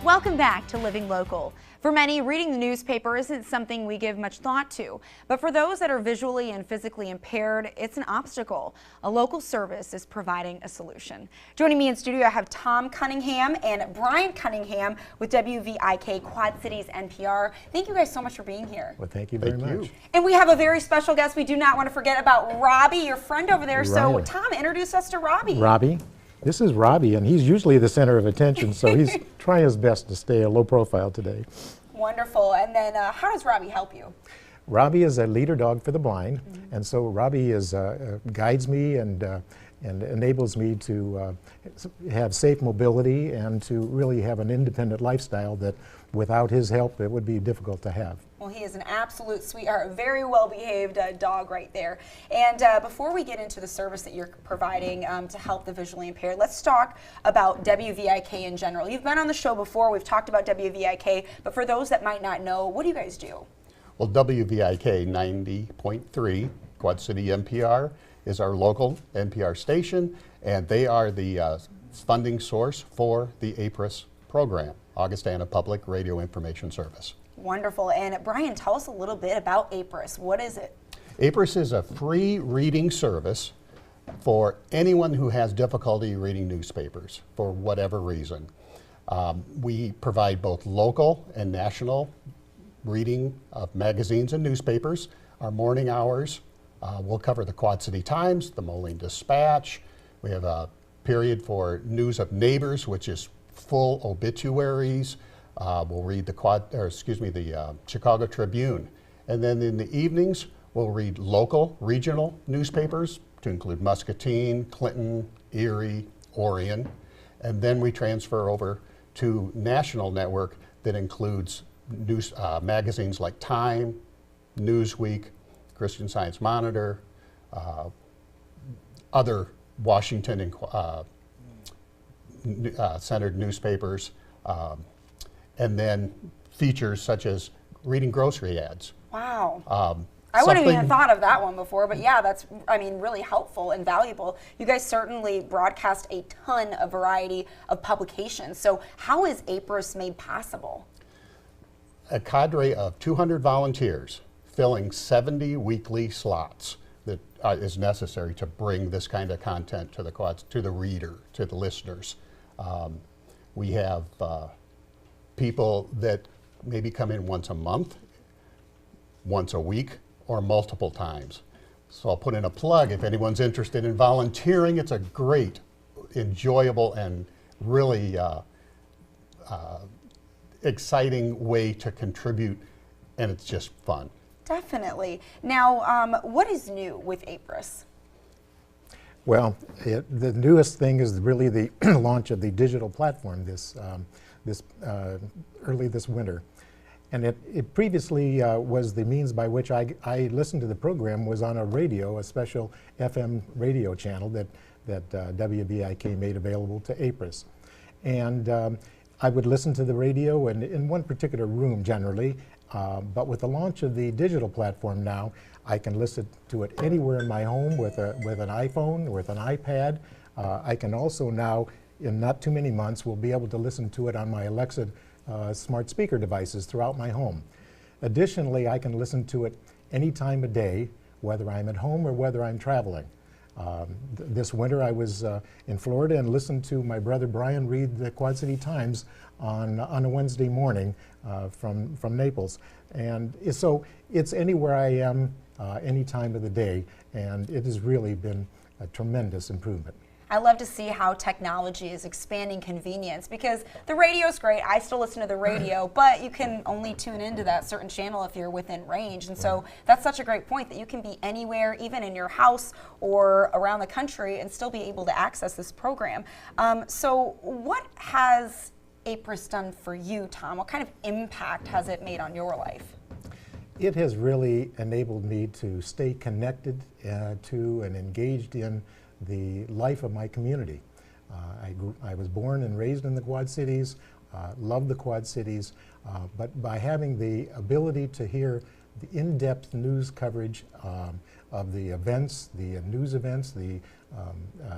Welcome back to Living Local. For many, reading the newspaper isn't something we give much thought to, but for those that are visually and physically impaired, it's an obstacle. A local service is providing a solution. Joining me in studio, I have Tom Cunningham and Brian Cunningham with WVIK Quad Cities NPR. Thank you guys so much for being here. Well, thank you very much. And we have a very special guest we do not want to forget about, Robbie, your friend over there. Right. So Tom, introduce us to Robbie. Robbie. This is Robbie, and he's usually the center of attention, so he's trying his best to stay a low profile today. Wonderful. And then how does Robbie help you? Robbie is a leader dog for the blind, and so Robbie is guides me and enables me to have safe mobility and to really have an independent lifestyle that without his help it would be difficult to have. Well, he is an absolute sweetheart, very well-behaved dog right there. And before we get into the service that you're providing to help the visually impaired, let's talk about WVIK in general. You've been on the show before, we've talked about WVIK, but for those that might not know, what do you guys do? Well, WVIK 90.3, Quad City NPR, is our local NPR station, and they are the funding source for the APRIS program, Augustana Public Radio Information Service. Wonderful. And Brian, tell us a little bit about APRIS. What is it? APRIS is a free reading service for anyone who has difficulty reading newspapers for whatever reason. We provide both local and national reading of magazines and newspapers. Our morning hours will cover the Quad City Times, the Moline Dispatch. We have a period for news of neighbors, which is full obituaries. We'll read the Chicago Tribune. And then in the evenings, we'll read local, regional newspapers to include Muscatine, Clinton, Erie, Orion. And then we transfer over to national network that includes news magazines like Time, Newsweek, Christian Science Monitor, other Washington and centered newspapers, and then features such as reading grocery ads. Wow. I wouldn't even have thought of that one before, but yeah, that's, I mean, really helpful and valuable. You guys certainly broadcast a ton of variety of publications. So how is APRIS made possible? A cadre of 200 volunteers filling 70 weekly slots that is necessary to bring this kind of content to the reader, to the listeners. We have people that maybe come in once a month, once a week, or multiple times. So I'll put in a plug if anyone's interested in volunteering. It's a great, enjoyable, and really exciting way to contribute, and it's just fun. Definitely. Now, what is new with APRIS? Well, the newest thing is really the launch of the digital platform early this winter. And it previously was the means by which I listened to the program was on a radio, a special FM radio channel that WVIK made available to APRIS. And I would listen to the radio in one particular room generally, but with the launch of the digital platform now, I can listen to it anywhere in my home with an iPhone, with an iPad. I can also now, in not too many months, will be able to listen to it on my Alexa smart speaker devices throughout my home. Additionally, I can listen to it any time of day, whether I'm at home or whether I'm traveling. This winter I was in Florida and listened to my brother Brian read the Quad City Times on a Wednesday morning from Naples. And so it's anywhere I am, any time of the day, and it has really been a tremendous improvement. I love to see how technology is expanding convenience, because the radio's great. I still listen to the radio, but you can only tune into that certain channel if you're within range. And so that's such a great point that you can be anywhere, even in your house or around the country, and still be able to access this program. So what has APRIS done for you, Tom? What kind of impact has it made on your life? It has really enabled me to stay connected to and engaged in the life of my community. I was born and raised in the Quad Cities, love the Quad Cities, but by having the ability to hear the in-depth news coverage of the events, the news events, the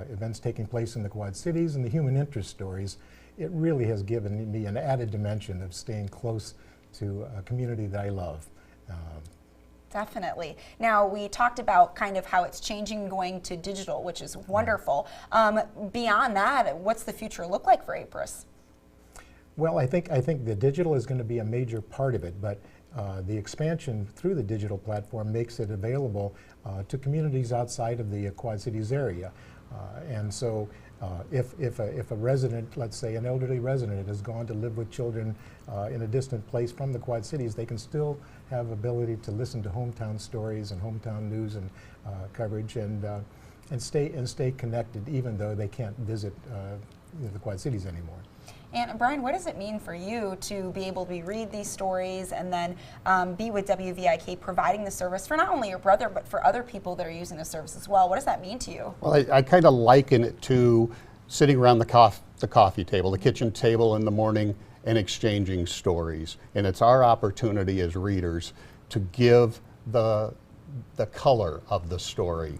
events taking place in the Quad Cities and the human interest stories, it really has given me an added dimension of staying close to a community that I love. Definitely. Now, we talked about kind of how it's changing going to digital, which is wonderful. Beyond that, what's the future look like for APRIS? Well, I think the digital is going to be a major part of it, but the expansion through the digital platform makes it available to communities outside of the Quad Cities area. And so if a resident, let's say an elderly resident, has gone to live with children in a distant place from the Quad Cities, they can still have ability to listen to hometown stories and hometown news and coverage and stay connected, even though they can't visit the Quad Cities anymore. And Brian, what does it mean for you to be able to read these stories and then be with WVIK providing the service for not only your brother, but for other people that are using the service as well? What does that mean to you? Well, I kind of liken it to sitting around the coffee table, the kitchen table in the morning, and exchanging stories. And it's our opportunity as readers to give the color of the story,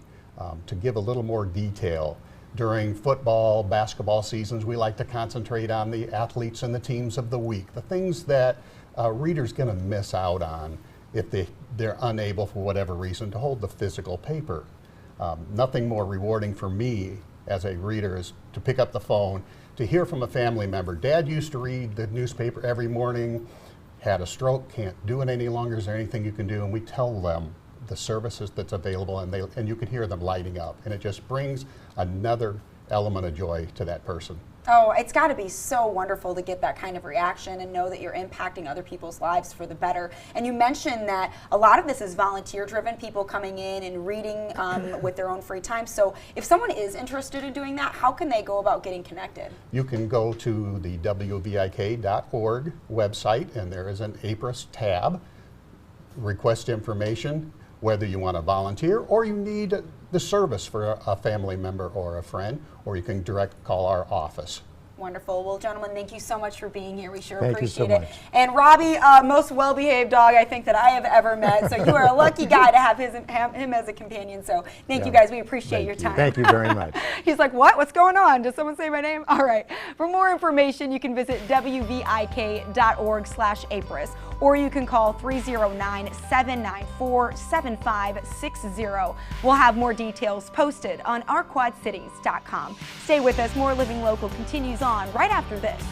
to give a little more detail. During football, basketball seasons, we like to concentrate on the athletes and the teams of the week, the things that a reader's going to miss out on if they're unable, for whatever reason, to hold the physical paper. Nothing more rewarding for me as a reader is to pick up the phone, to hear from a family member. Dad used to read the newspaper every morning, had a stroke, can't do it any longer. Is there anything you can do? And we tell them the services that's available, and you can hear them lighting up, and it just brings another element of joy to that person. Oh, it's got to be so wonderful to get that kind of reaction and know that you're impacting other people's lives for the better. And you mentioned that a lot of this is volunteer driven, people coming in and reading with their own free time. So if someone is interested in doing that, how can they go about getting connected? You can go to the WVIK.org website, and there is an APRIS tab, request information, whether you want to volunteer or you need the service for a family member or a friend, or you can direct call our office. Wonderful. Well, gentlemen, thank you so much for being here. We sure Thank you so appreciate it. much. And Robbie, most well-behaved dog I think that I have ever met. So you are a lucky guy to have him as a companion. So thank you guys. We appreciate your time. Thank you very much. He's like, what? What's going on? Did someone say my name? All right. For more information, you can visit WVIK.org/APRIS, or you can call 309-794-7560. We'll have more details posted on ourquadcities.com. Stay with us. More Living Local continues on right after this.